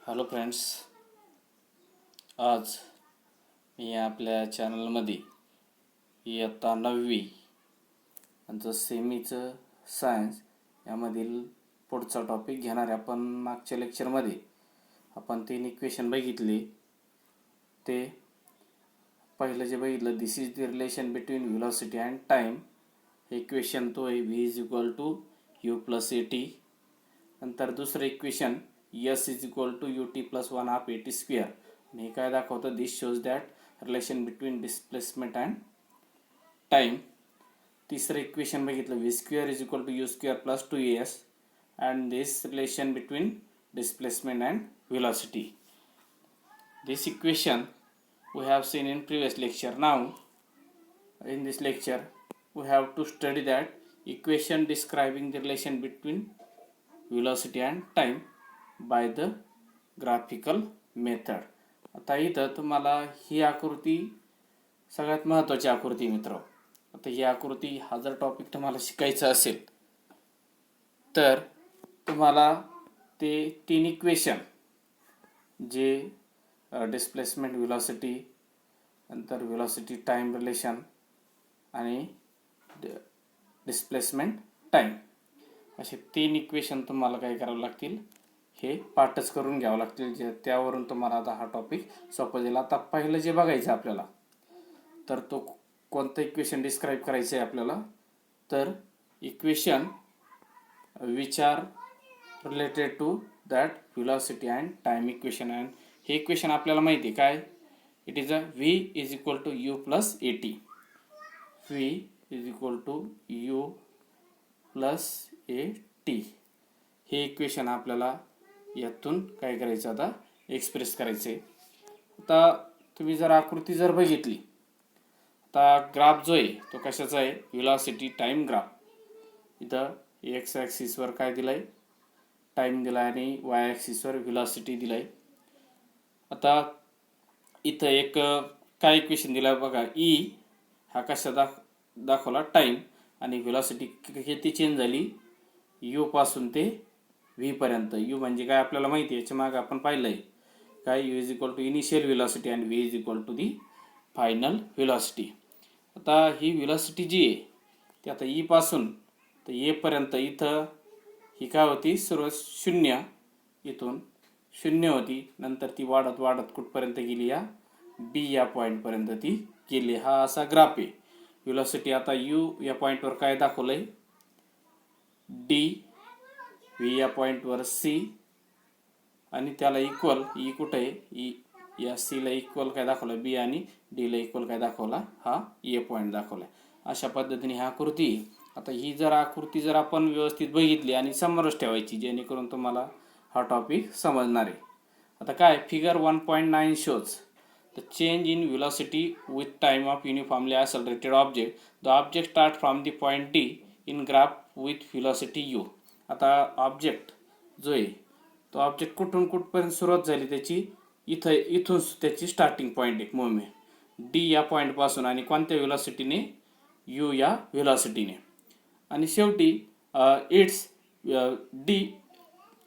Hello friends, आज मी आपल्या चॅनलमध्ये इयत्ता 9वी आणि सेमीचं सायन्स यामधील पुढचा टॉपिक घेणार आहे. आपण मागच्या लेक्चरमध्ये आपण 3 इक्वेशन बघितले. ते पहिलं जे बघितलं, this is the relation between velocity and time. Equation तो आहे v is equal to u plus at. नंतर दुसरं equation s is equal to ut plus 1/2 at square. आणि हे काय दाखवतं, this shows that relation between displacement and time. तिसरं equation बघितलं, v square is equal to u square plus 2as and this relation between displacement and velocity. This equation we have seen in previous lecture. Now in this lecture we have to study that equation describing the relation between velocity and time by the graphical method. आता इथं तुम्हाला ही आकृती सगळ्यात महत्त्वाची आकृती मित्र. आता ही आकृती हा जर टॉपिक तुम्हाला शिकायचा असेल तर तुम्हाला ते 3 इक्वेशन जे डिस्प्लेसमेंट व्हेलॉसिटी, नंतर व्हेलॉसिटी टाईम रिलेशन आणि डिस्प्लेसमेंट टाईम, असे 3 इक्वेशन तुम्हाला काय करावं लागतील, हे पाठच करून घ्यावं लागतील. जे त्यावरून तुम्हाला आता हा टॉपिक सोपं जाईल. आता पहिलं जे बघायचं आपल्याला, तर तो कोणतं इक्वेशन डिस्क्राईब करायचं आहे आपल्याला, तर equation which are related to that velocity and time equation. And हे इक्वेशन आपल्याला माहिती आहे काय, it is a v is equal to u plus at. v is equal to u plus at. हे इक्वेशन आपल्याला यातून काय करायचं, आता एक्सप्रेस करायचे. आता तुम्ही जर आकृती जर बघितली, आता ग्राफ जो आहे तो कशाचा आहे, व्हेलॉसिटी टाईम ग्राफ. इथं एक्स ॲक्सिसवर काय दिलंय, टाईम दिला आणि वाय ॲक्सिसवर व्हेलॉसिटी दिलाय. आता इथं एक काय इक्वेशन दिला बघा, ई हा कशा दाखवला, टाईम, आणि व्हेलॉसिटी किती चेंज झाली, यू पासून ते व्ही पर्यंत. यू म्हणजे काय आपल्याला माहिती आहे, याच्या मागे आपण पाहिलंय काय, u is equal to initial velocity and v is equal to the final velocity. आता ही व्हेलॉसिटी जी आहे ती आता ई पासून तर ए पर्यंत, इथं ही काय होती, सुरुवात 0, इथून 0 होती, नंतर ती वाढत वाढत कुठपर्यंत गेली, या बी या पॉईंटपर्यंत ती गेली. हा असा ग्राफ आहे व्हेलॉसिटी. आता यू या पॉईंटवर काय दाखवलंय, डी, व्ही या पॉईंटवर सी, आणि त्याला इक्वल ई कुठं आहे, ई या सीला इक्वल काय दाखवलं, बी, आणि डीला इक्वल काय दाखवला, हा ए पॉईंट दाखवला. अशा पद्धतीने हा आकृती. आता ही जर आकृती जर आपण व्यवस्थित बघितली आणि समोरच ठेवायची, जेणेकरून तुम्हाला हा टॉपिक समजणार आहे. आता काय, figure 1.9 shows the change in velocity with time of uniformly accelerated object. The object start from the point D in graph with velocity U. आता ऑब्जेक्ट जो आहे तो ऑब्जेक्ट कुठून कुठपर्यंत सुरुवात झाली त्याची, इथून त्याची स्टार्टिंग पॉईंट एक मुवमेंट डी या पॉईंटपासून, आणि कोणत्या व्हेलॉसिटीने, यू या व्हेलॉसिटीने, आणि शेवटी it's D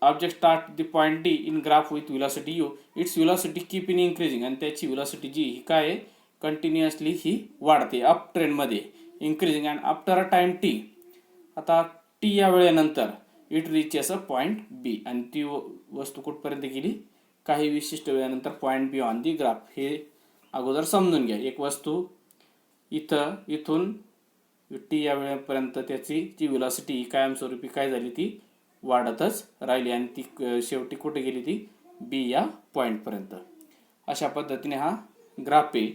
object start the point D in graph with velocity you. It's velocity keep in increasing, आणि त्याची व्हेलॉसिटी जी ही काय आहे, कंटिन्युअसली ही वाढते अप ट्रेंडमध्ये, increasing. And after a time T, आता टी या वेळेनंतर इट रिचेस अ पॉईंट बी, आणि ती वस्तू कुठपर्यंत गेली, काही विशिष्ट वेळेनंतर point be on the graph. हे अगोदर समजून घ्या. एक वस्तू इथून टी या वेळेपर्यंत त्याची जी व्हेलॉसिटी कायमस्वरूपी काय झाली, ती वाढतच राहिली, आणि ती शेवटी कुठे गेली, ती बी या पॉईंटपर्यंत. अशा पद्धतीने हा ग्राफ आहे.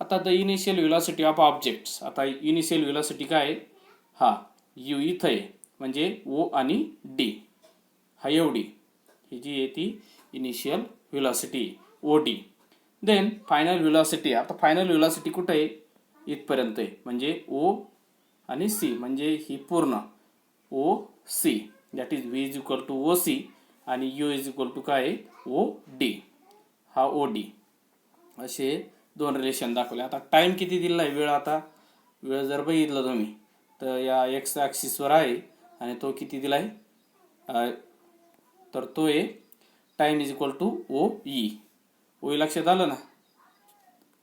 आता the initial velocity of objects. आता इनिशियल व्हेलॉसिटी काय आहे, हा यू इथं आहे, म्हणजे ओ आणि डी, हा एवढी ही जी आहे ती initial velocity O D. Then final velocity. आता फायनल व्हेलॉसिटी कुठं आहे, इथपर्यंत आहे, म्हणजे ओ आणि सी, म्हणजे ही पूर्ण O C, that is V is equal to O C, आणि यू इज इक्वल टू काय, ओ डी, हा ओ डी. असे 2 रिलेशन दाखवले. आता टाईम किती दिलेला आहे, वेळ. आता वेळ जर बघितलं तुम्ही तर या एक्स ॲक्सिसवर आहे, आणि तो किती दिला आहे, तर तो आहे time is equal to O E. O E लक्षात आलं ना.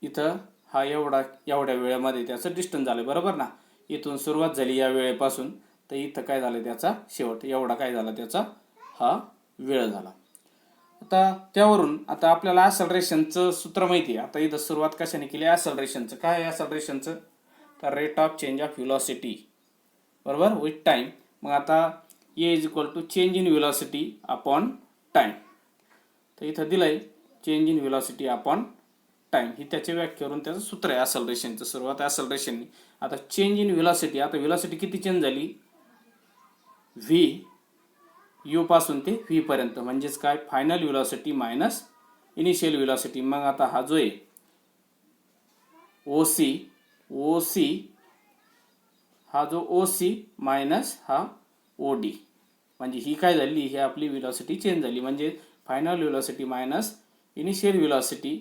इथं हा एवढ्या वेळेमध्ये त्याचं डिस्टन्स झालं बरोबर ना. इथून सुरुवात झाली या वेळेपासून तर इथं काय झालं त्याचा शेवट एवढा काय झाला त्याचा हा वेळ झाला. आता त्यावरून आता आपल्याला ॲक्सलरेशनचं सूत्र माहिती आहे. आता इथं सुरुवात कशाने केली ॲक्सलरेशनचं. काय आहे ॲक्सलरेशनचं तर rate of change of velocity बरोबर विथ टाइम. मग आता A is equal to change in velocity upon time. तर इथं दिलंय change in velocity upon time ही त्याची व्याख्या करून त्याचं सूत्र आहे ॲक्सलरेशनचं. सुरुवात ॲक्सलरेशननी. आता चेंज इन व्हेलॉसिटी आता व्हेलॉसिटी किती चेंज झाली व्ही यू पासून ते व्ही पर्यंत म्हणजेच काय final velocity minus initial velocity. मग आता हा जो आहे ओ सी हा जो ओ सी मायनस हा ओ डी म्हणजे ही काय झाली ही आपली व्हेलॉसिटी चेंज झाली. म्हणजे final velocity minus initial velocity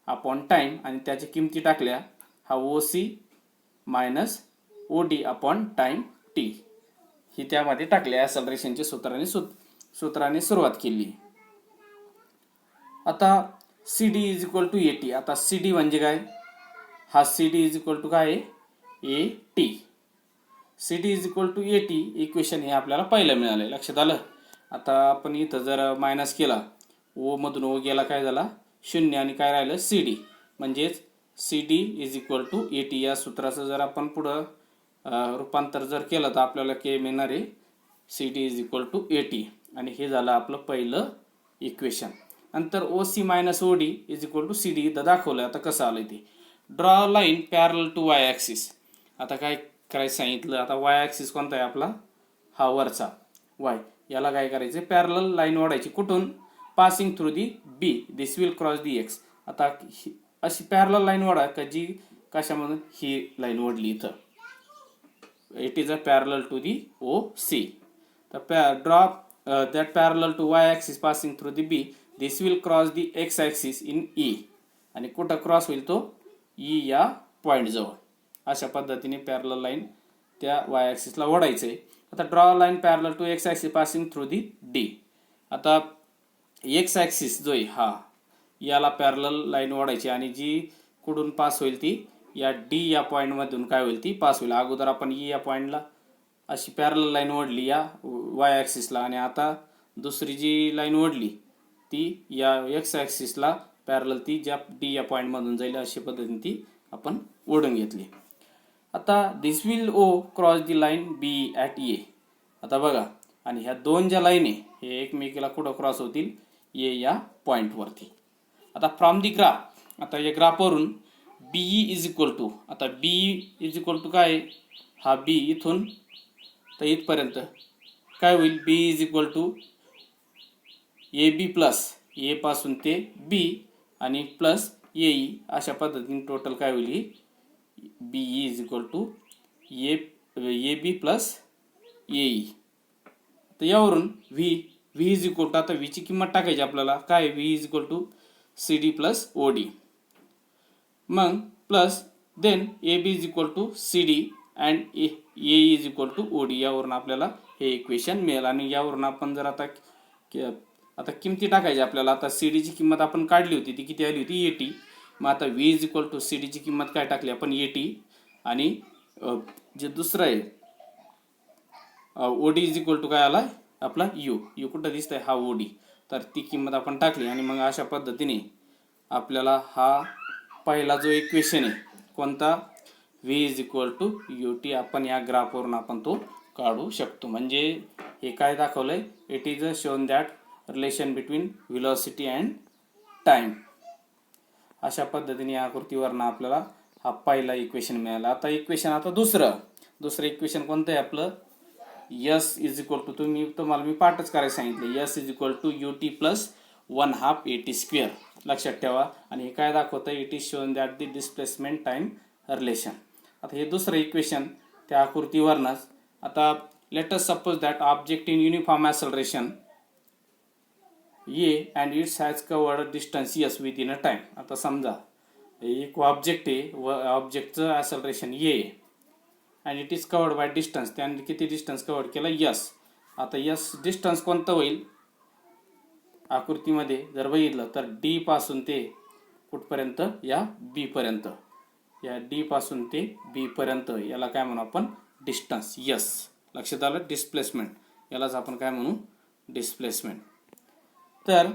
upon time आणि त्याच्या किमती टाकल्या हा O C minus O D upon time T ही त्यामध्ये टाकल्या. ॲक्सलरेशनच्या सूत्राने सुरुवात केली. आता C D is equal to A T. आता सी डी म्हणजे काय हा C D is equal to काय A T. C D is equal to A T equation हे आपल्याला पहिलं मिळालं लक्षात आलं. आता आपण इथं जर मायनस केला ओ मधून ओ गेला काय झाला 0 आणि काय राहिलं सी डी म्हणजेच C D is equal to A t. या सूत्राचं जर आपण पुढं रूपांतर जर केलं तर आपल्याला के मिळणार आहे C D is equal to A T आणि हे झालं आपलं पहिलं इक्वेशन. नंतर O C minus O D is equal to C D इथं दाखवलं. आता कसं आलं ते draw line parallel to Y axis. आता काय करायचं सांगितलं. आता वाय ॲक्सिस कोणता आहे आपला हा वरचा वाय. याला काय करायचं पॅरल लाईन ओढायची कुठून passing through the B this will cross the x. आता अशी पॅरल लाईन ओढा का जी कशामधून ही लाईन ओढली इथं it is a parallel to the OC. The drop that parallel to y axis passing through the B. This will cross the x axis in E. आणि कुठं cross होईल तो E या पॉइंट जवळ. अशा पद्धतीने पॅरलल लाईन त्या y ॲक्सिसला ओढायचे. आता draw line parallel to x axis passing through the D. आता x ॲक्सिस जो आहे हा याला पॅरलल लाईन ओढायची आणि जी कुठून पास होईल ती या डी या पॉईंटमधून काय होईल ती पास होईल. अगोदर आपण ई या पॉईंटला अशी पॅरलल लाईन ओढली या वाय ॲक्सिसला आणि आता दुसरी जी लाईन ओढली ती या एक्स ॲक्सिसला पॅरलल ती ज्या डी या पॉईंटमधून जाईल अशा पद्धतीने ती आपण ओढून घेतली. आता this will O cross the line B at A. आता बघा आणि ह्या दोन ज्या लाईन आहे हे एकमेकीला कुठं क्रॉस होतील ए या पॉईंटवरती. आता फ्रॉम दी ग्राफ आता या ग्राफवरून बीई इज इक्वल टू आता बीई इज इक्वल टू काय हा बी इथून तर इथपर्यंत काय होईल B is equal to A B plus A पासून ते बी आणि प्लस ए अशा पद्धतीने टोटल काय होईल BE is equal to A B plus A. तर यावरून व्ही इज इक्वल टू आता व्हीची किंमत टाकायची आपल्याला काय V is equal to C D plus O D. मग plus then A B is equal to C D and A is equal to O D. यावरून आपल्याला हे इक्वेशन मिळेल. आणि यावरून आपण जर आता किमती टाकायची आपल्याला. आता सी डीची किंमत आपण काढली होती ती किती आली होती ए टी. मग आता V is equal to C डीची किंमत काय टाकली आपण ए टी आणि जे दुसरं आहे O D is equal to काय आला आपला यू कुठं दिसतंय हा ओ डी. तर ती किंमत आपण टाकली आणि मग अशा पद्धतीने आपल्याला हा पहिला जो इक्वेशन आहे कोणता v is equal to you t आपण या ग्राफवरून आपण तो काढू शकतो. म्हणजे हे काय दाखवलंय it is a shown that relation between velocity and time. अशा पद्धतीने या आकृतीवरून आपल्याला हा पहिला इक्वेशन मिळाला. आता इक्वेशन आता दुसरं इक्वेशन कोणतं आहे आपलं यस इज इक्वल टू तुम्हाला मी पाठच करायला सांगितलं S is equal to U T plus 1/2 AT square लक्षात ठेवा. आणि हे काय दाखवतं it is shown that the displacement time relation. आता हे दुसरं इक्वेशन त्या आकृतीवरनच. आता let us suppose that object in uniform acceleration A and it's has covered distance S with in a time. आता समजा एक ऑब्जेक्ट आहे व ऑब्जेक्टचं acceleration A and it is covered by distance. त्याने किती डिस्टन्स कवर्ड केलं यस. आता यस डिस्टन्स कोणतं होईल आकृतीमध्ये जर बघितलं तर डी पासून ते कुठपर्यंत, या बी पर्यंत, या डी पासून ते बी पर्यंत याला काय म्हणू आपण, डिस्टन्स. यस, लक्षात आलं, डिस्प्लेसमेंट यालाच आपण काय म्हणू, डिस्प्लेसमेंट. तर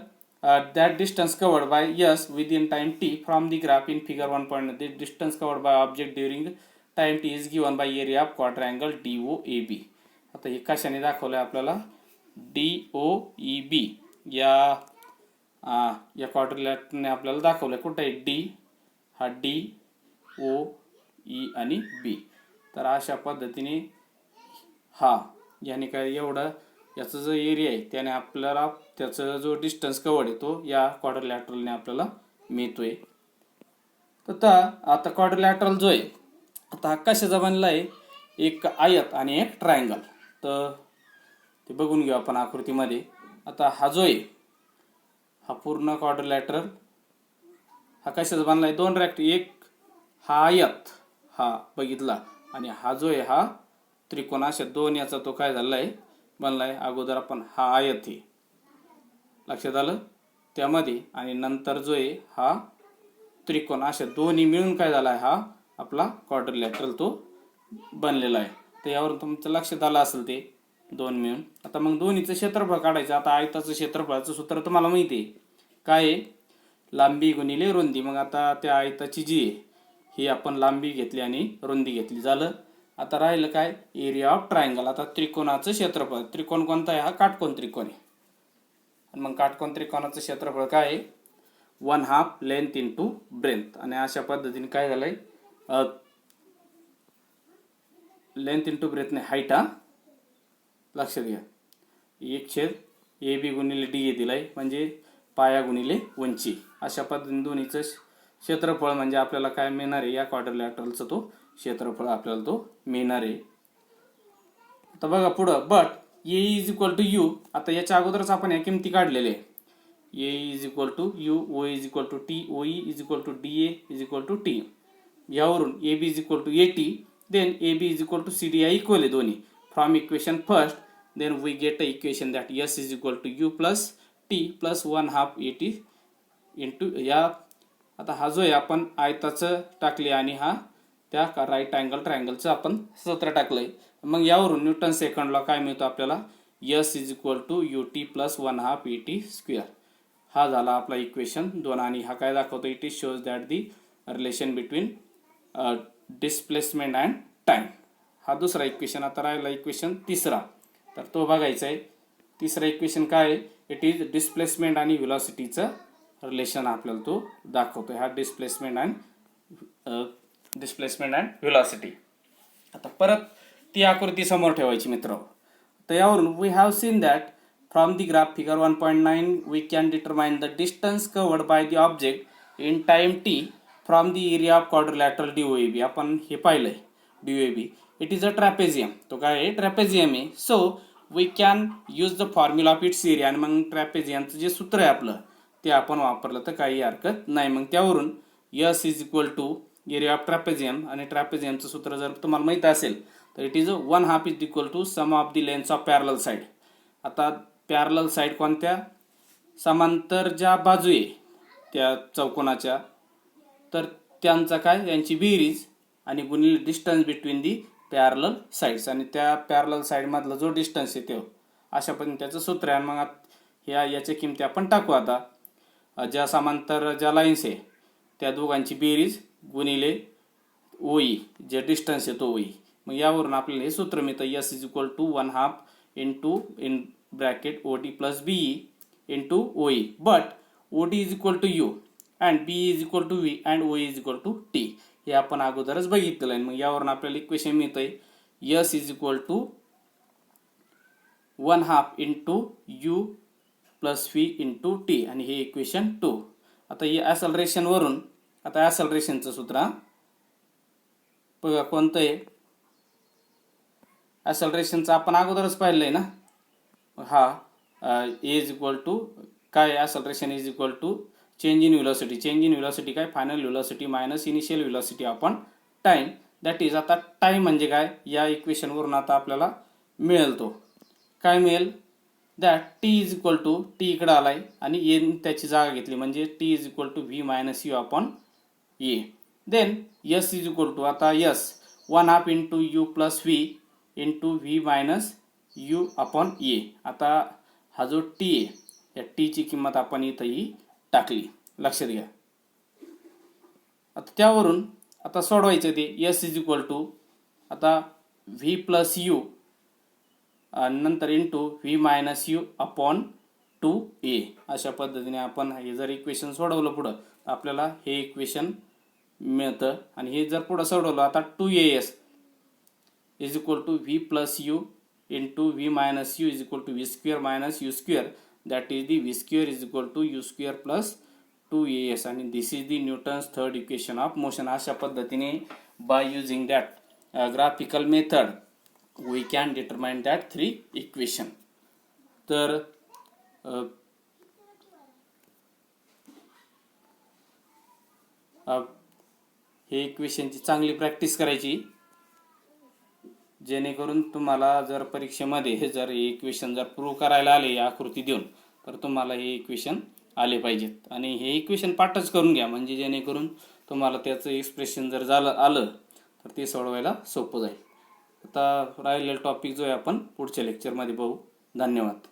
that distance covered by S within time t from the graph in figure 1.9. The distance covered by object during time t is given by area of quadrangle DOAB. आता हे कशाने दाखवलंय आपल्याला, DOEB या क्वाड्रिलॅटरने आपल्याला दाखवलंय. कुठं आहे डी, हा डी, ओ, ई आणि बी. तर अशा पद्धतीने हा याने काय एवढं याचा जो एरिया आहे त्याने आपल्याला त्याचा जो डिस्टन्स कव्हर्ड आहे तो या क्वाड्रिलॅटरलने आपल्याला मिळतोय. तर आता क्वाड्रिलॅटरल जो आहे आता हा कशाचा बनला आहे, एक आयत आणि एक ट्रायंगल. तर ते बघून घेऊ आपण आकृतीमध्ये. आता हा जो आहे हा पूर्ण क्वाड्रिलॅटरल हा कशाचा बनला आहे, दोन रेक्ट, एक हा आयत हा बघितला आणि हा जो आहे हा त्रिकोण, अशा दोन याचा तो काय झाला आहे, बनलाय. अगोदर आपण हा आयत आहे, लक्षात आलं, त्यामध्ये, आणि नंतर जो आहे हा त्रिकोण, अशा दोन्ही मिळून काय झाला आहे हा आपला क्वाड्रिलॅटरल तो बनलेला आहे. तर यावरून तुमचं लक्षात आलं असेल ते दोन मिळून. आता मग दोन्हीचं क्षेत्रफळ काढायचं. आता आयताचं क्षेत्रफळाचं सूत्र तुम्हाला माहिती आहे काय आहे, लांबी गुणिले रुंदी. मग आता त्या आयताची जी आहे ही आपण लांबी घेतली आणि रुंदी घेतली, झालं. आता राहिलं काय, एरिया ऑफ ट्रायंगल. आता त्रिकोणाचं क्षेत्रफळ, त्रिकोण कोणता आहे, हा काटकोन त्रिकोण आहे. आणि मग काटकोन त्रिकोणाचं क्षेत्रफळ काय आहे, 1/2 लेंथ इंटू ब्रेथ. आणि अशा पद्धतीने काय झालंय, लेंथ इंटू ब्रेथने हाईट, हा लक्षात घ्या, 1/AB गुणिले डी दिलाय, म्हणजे पाया गुणिले उंची. अशा पद्धतीने दोन्हीचं क्षेत्रफळ म्हणजे आपल्याला काय मिळणार आहे, या क्वाड्रिलॅटरलचं तो क्षेत्रफळ आपल्याला तो मिळणार आहे. आता बघा पुढं, but A is equal to U. आता याच्या अगोदरच आपण या किमती काढलेल्या आहे. A is equal to U, O is equal to T, O is equal to D A is equal to T. यावरून A B is equal to A T, then A B is equal to C D I equal आहे दोन्ही. From equation first then we get a equation that S is equal to u plus t plus 1/2 a t into या. आता हा जो आहे आपण आयताचं टाकले आणि हा त्या राईट अँगल ट्रायंगलचं आपण सूत्र टाकलंय. मग यावरून न्यूटन सेकंड लॉ काय मिळतो आपल्याला, s is equal to U T plus 1/2 a t square. हा झाला आपला इक्वेशन 2. आणि हा काय दाखवतो, it is shows that the relation between displacement and time. हा दुसरा इक्वेशन. आता राहिला इक्वेशन तिसरा, तर तो बघायचा आहे. तिसरा इक्वेशन काय आहे, इट इज डिस्प्लेसमेंट आणि व्हेलॉसिटीचं रिलेशन आपल्याला तो दाखवतोय. हा डिस्प्लेसमेंट अँड व्हेलॉसिटी. आता परत ती आकृती समोर ठेवायची मित्र. तर यावरून we have seen that from the graph figure 1.9 we can determine the distance covered by the object in time t from the area of quadrilateral DOAB. आपण हे पाहिलंय DOAB. It is a trapezium. तो काय आहे, trapezium आहे. So we can use the formula of its area. आणि मग ट्रॅपेझियमचं जे सूत्र आहे आपलं ते आपण वापरलं तर काही हरकत नाही. मग त्यावरून s is equal to area of trapezium, आणि ट्रॅपेझियमचं सूत्र जर तुम्हाला माहित असेल तर it is 1/2 is equal to sum of the lengths of parallel side. आता पॅरलल साईड कोणत्या, समांतर ज्या बाजू आहे त्या चौकोनाच्या, तर त्यांचा काय, यांची बेरीज आणि गुणिले distance between the parallel sides. आणि त्या पॅरलल साईड मधला जो डिस्टन्स आहे तो, अशा पद्धतीने त्याचं सूत्र आहे. मग याच्या किमती आपण टाकू. आता ज्या समांतर ज्या लाईन्स आहे त्या दोघांची बेरीज गुणिले ओई, जे डिस्टन्स आहे तो ओई. मग यावरून आपल्याला हे सूत्र मिळतं, S is equal to 1/2 into in bracket O D plus BE into OE. But O D is equal to U and B is equal to V and O is equal to T. हे आपण अगोदरच बघितलेलं आहे. मग यावरून आपल्याला equation मिळतंय, s is equal to 1/2 into you plus V into t, आणि हे इक्वेशन 2. आता हे ॲसलरेशन वरून, आता ॲसलरेशनचं सूत्र बघा कोणतं आहे, ॲसलरेशनचं आपण अगोदरच पाहिलंय ना. हा ए इज इक्वल टू काय, acceleration is equal to change in velocity. Change in velocity काय, final velocity minus initial velocity upon time. That is, आता टाइम म्हणजे काय, या इक्वेशनवरून आता आपल्याला मिळेल तो काय मिळेल, that T is equal to T इकडं आलाय आणि एन त्याची जागा घेतली म्हणजे T is equal to V minus U upon A. Then S is equal to आता S 1/2 into you plus V into V minus U upon A. आता हा जो टी आहे या टीची किंमत आपण इथं ही टाकली, लक्षात घ्या. आता त्यावरून आता सोडवायचं ते यस इज इक्वल टू आता व्ही प्लस यू नंतर into V minus U upon 2a. अशा पद्धतीने आपण हे जर इक्वेशन सोडवलं पुढं आपल्याला हे इक्वेशन मिळतं. आणि हे जर पुढं सोडवलं आता 2as is equal to V plus U into V minus U is equal to V square minus U square that is the V square is equal to U square plus 2as आणि this is the Newton's third equation of motion. अशा पद्धतीने by using that graphical method we can determine that 3 equation. तर हे इक्वेशनची चांगली practice करायची जेणेकरून तुम्हाला जर परीक्षेमध्ये हे जर हे इक्वेशन जर प्रूव्ह करायला आले आकृती देऊन तर तुम्हाला हे इक्वेशन आले पाहिजेत. आणि हे इक्वेशन पाठच करून घ्या म्हणजे जेणेकरून तुम्हाला त्याचं एक्सप्रेशन जर आलं तर ते सोडवायला सोपं जाईल. आता राहिलेला टॉपिक जो आहे आपण पुढच्या लेक्चरमध्ये बघू. धन्यवाद.